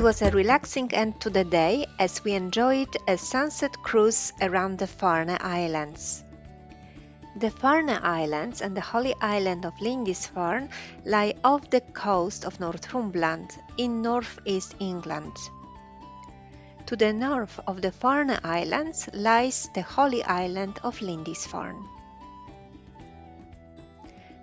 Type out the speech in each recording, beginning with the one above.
It was a relaxing end to the day as we enjoyed a sunset cruise around the Farne Islands. The Farne Islands and the holy island of Lindisfarne lie off the coast of Northumberland in northeast England. To the north of the Farne Islands lies the holy island of Lindisfarne.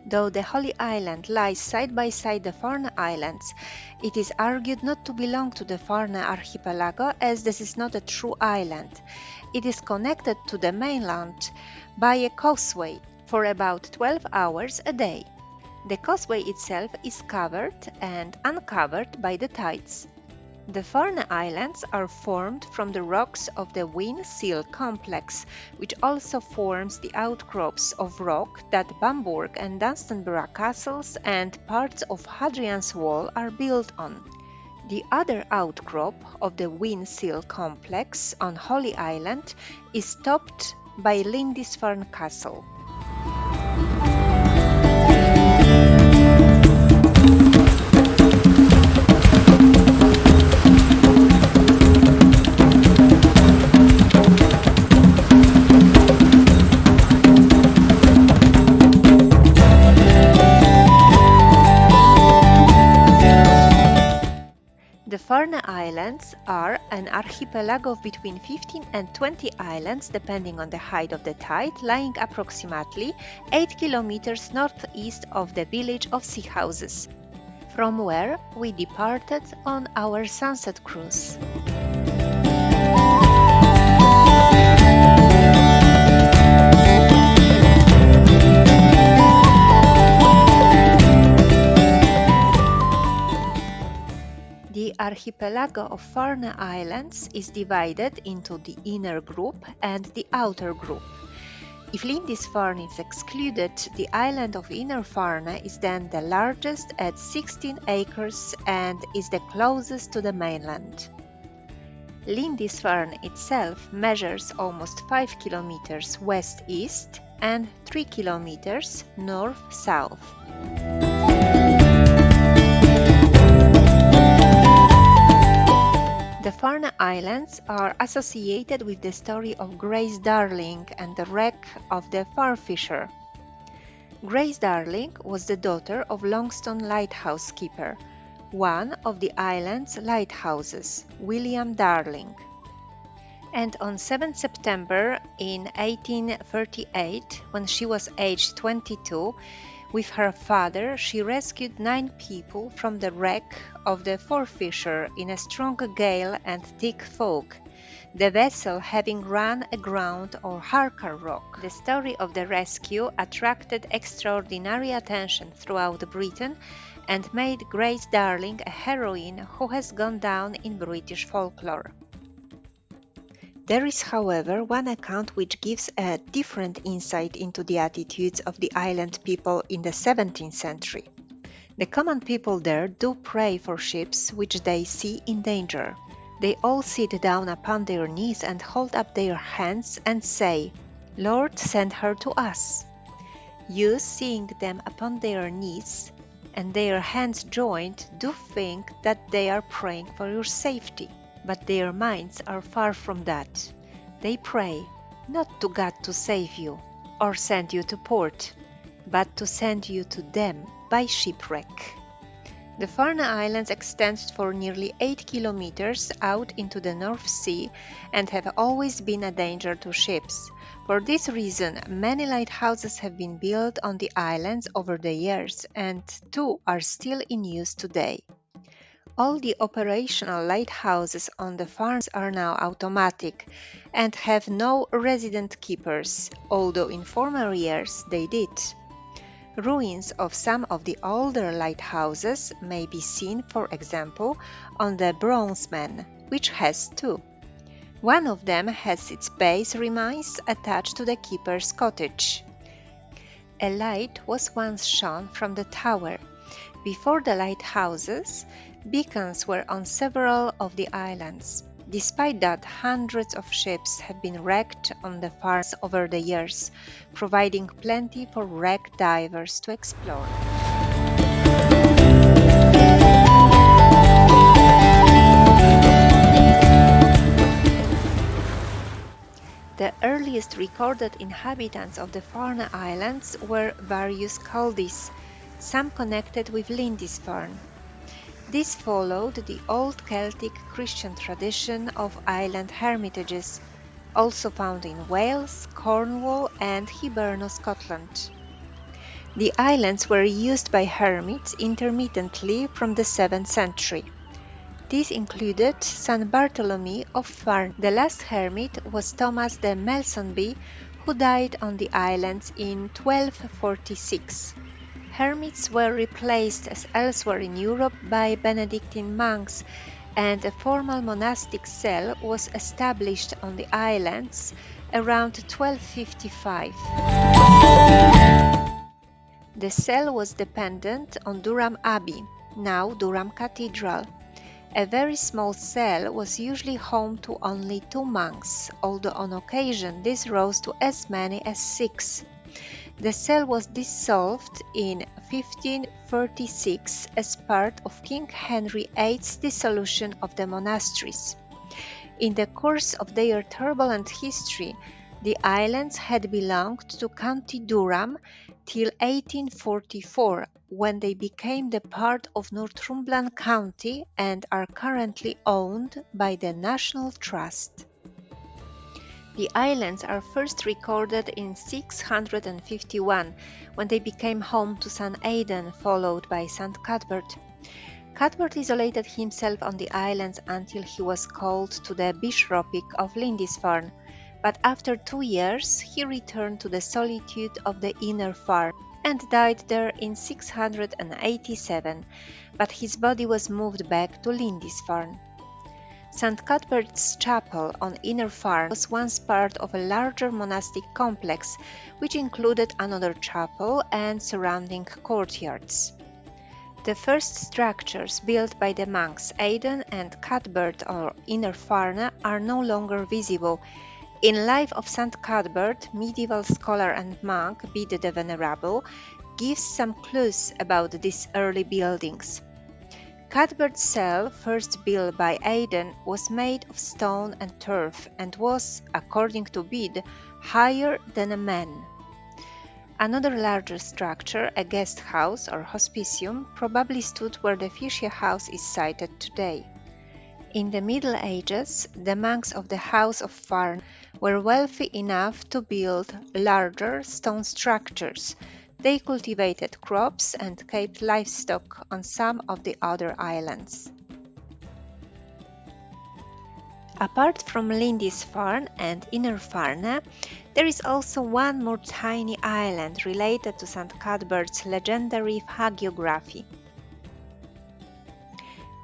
Though the holy island lies side by side the Farne Islands, it is argued not to belong to the Farne Archipelago as this is not a true island. It is connected to the mainland by a causeway for about 12 hours a day. The causeway itself is covered and uncovered by the tides. The Farne Islands are formed from the rocks of the Whin Seal complex, which also forms the outcrops of rock that Bamburgh and Bamburgh Castles and parts of Hadrian's Wall are built on. The other outcrop of the Whin Seal complex on Holy Island is topped by Lindisfarne Castle. The Farne Islands are an archipelago of between 15 and 20 islands depending on the height of the tide, lying approximately 8 kilometers northeast of the village of Lighthouses, from where we departed on our sunset cruise. The archipelago of Farne Islands is divided into the inner group and the outer group. If Lindisfarne is excluded, the island of Inner Farne is then the largest at 16 acres and is the closest to the mainland. Lindisfarne itself measures almost 5 kilometers west-east and 3 kilometers north-south. The Farne Islands are associated with the story of Grace Darling and the wreck of the fur fisher. Grace Darling was the daughter of Longstone lighthouse keeper, one of the island's lighthouses, William Darling. And on 7 September in 1838, when she was aged 22, with her father, she rescued 9 people from the wreck of the fur-fisher in a strong gale and thick fog, the vessel having run aground on Harker Rock. The story of the rescue attracted extraordinary attention throughout Britain and made Grace Darling a heroine who has gone down in British folklore. There is, however, one account which gives a different insight into the attitudes of the island people in the 17th century. The common people there do pray for ships which they see in danger. They all sit down upon their knees and hold up their hands and say, "Lord, send her to us." You, seeing them upon their knees and their hands joined, do think that they are praying for your safety. But their minds are far from that. They pray, not to God to save you or send you to port, but to send you to them by shipwreck. The Farne Islands extend for nearly 8 kilometers out into the North Sea and have always been a danger to ships. For this reason, many lighthouses have been built on the islands over the years, and 2 are still in use today. All the operational lighthouses on the farms are now automatic and have no resident keepers, although in former years they did. Ruins of some of the older lighthouses may be seen, for example, on the Bronzeman, which has 2. One of them has its base remains attached to the keeper's cottage. A light was once shone from the tower. Before the lighthouses, beacons were on several of the islands. Despite that, hundreds of ships have been wrecked on the farms over the years, providing plenty for wreck divers to explore. The earliest recorded inhabitants of the Farne Islands were various Culdees, some connected with Lindisfarne. This followed the old Celtic Christian tradition of island hermitages, also found in Wales, Cornwall and Hiberno, Scotland. The islands were used by hermits intermittently from the 7th century. These included St. Bartholomew of Farne. The last hermit was Thomas de Melsonby, who died on the islands in 1246. Hermits were replaced, as elsewhere in Europe, by Benedictine monks, and a formal monastic cell was established on the islands around 1255. The cell was dependent on Durham Abbey, now Durham Cathedral. A very small cell was usually home to only 2 monks, although on occasion this rose to as many as 6. The cell was dissolved in 1536 as part of King Henry VIII's dissolution of the monasteries. In the course of their turbulent history, the islands had belonged to County Durham till 1844, when they became the part of Northumberland County and are currently owned by the National Trust. The islands are first recorded in 651, when they became home to Saint Aidan, followed by St. Cuthbert. Cuthbert isolated himself on the islands until he was called to the bishopric of Lindisfarne, but after 2 years he returned to the solitude of the Inner Farne and died there in 687, but his body was moved back to Lindisfarne. St. Cuthbert's Chapel on Inner Farne was once part of a larger monastic complex, which included another chapel and surrounding courtyards. The first structures built by the monks Aidan and Cuthbert or Inner Farne are no longer visible. In Life of St. Cuthbert, medieval scholar and monk Bede the Venerable gives some clues about these early buildings. Cuthbert's cell, first built by Aidan, was made of stone and turf and was, according to Bede, higher than a man. Another larger structure, a guest house or hospitium, probably stood where the Fisher House is sited today. In the Middle Ages, the monks of the House of Farne were wealthy enough to build larger stone structures. They cultivated crops and kept livestock on some of the other islands. Apart from Lindisfarne and Inner Farne, there is also one more tiny island related to St. Cuthbert's legendary hagiography.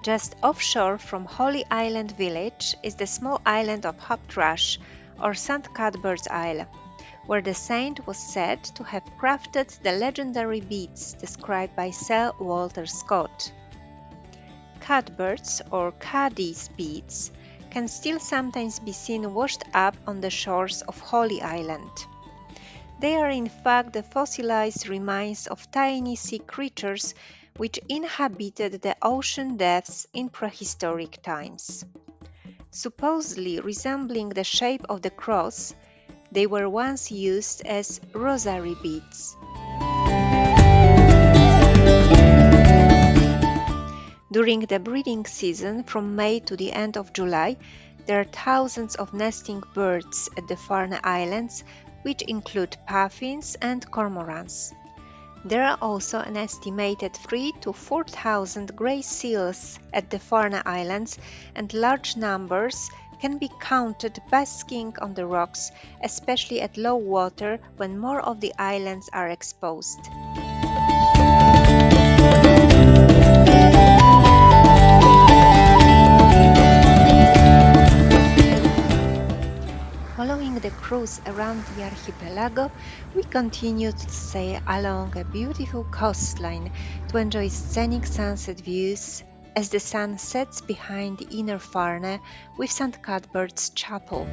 Just offshore from Holy Island village is the small island of Hoptrash, or St. Cuthbert's Isle, where the saint was said to have crafted the legendary beads described by Sir Walter Scott. Cuthbert's or Culdees beads can still sometimes be seen washed up on the shores of Holy Island. They are in fact the fossilized remains of tiny sea creatures which inhabited the ocean depths in prehistoric times. Supposedly resembling the shape of the cross, they were once used as rosary beads. During the breeding season from May to the end of July, there are thousands of nesting birds at the Farne Islands, which include puffins and cormorants. There are also an estimated 3,000 to 4,000 grey seals at the Farne Islands, and large numbers can be counted basking on the rocks, especially at low water when more of the islands are exposed. Following the cruise around the archipelago, we continued to sail along a beautiful coastline to enjoy scenic sunset views as the sun sets behind the Inner Farne with St. Cuthbert's Chapel.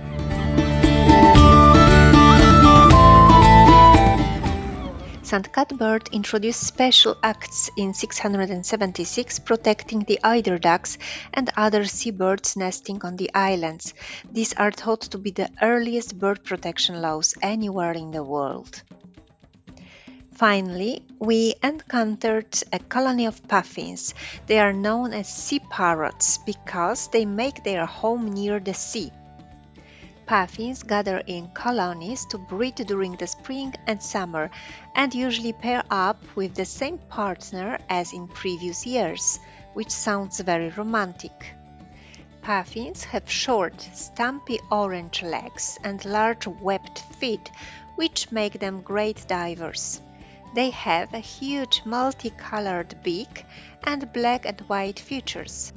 St. Cuthbert introduced special acts in 676 protecting the eider ducks and other seabirds nesting on the islands. These are thought to be the earliest bird protection laws anywhere in the world. Finally, we encountered a colony of puffins. They are known as sea parrots because they make their home near the sea. Puffins gather in colonies to breed during the spring and summer and usually pair up with the same partner as in previous years, which sounds very romantic. Puffins have short, stumpy orange legs and large webbed feet, which make them great divers. They have a huge multicolored beak and black and white features.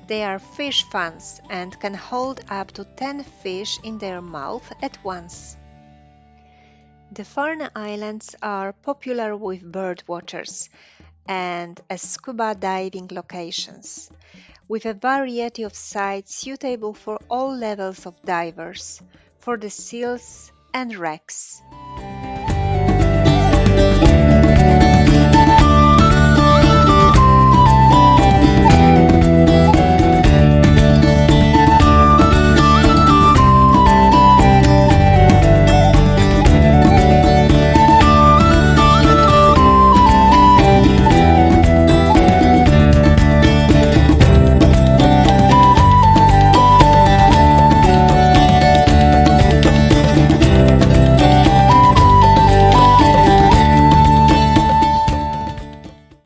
They are fish fans and can hold up to 10 fish in their mouth at once. The Farne Islands are popular with bird watchers and as scuba diving locations, with a variety of sites suitable for all levels of divers, for the seals and wrecks.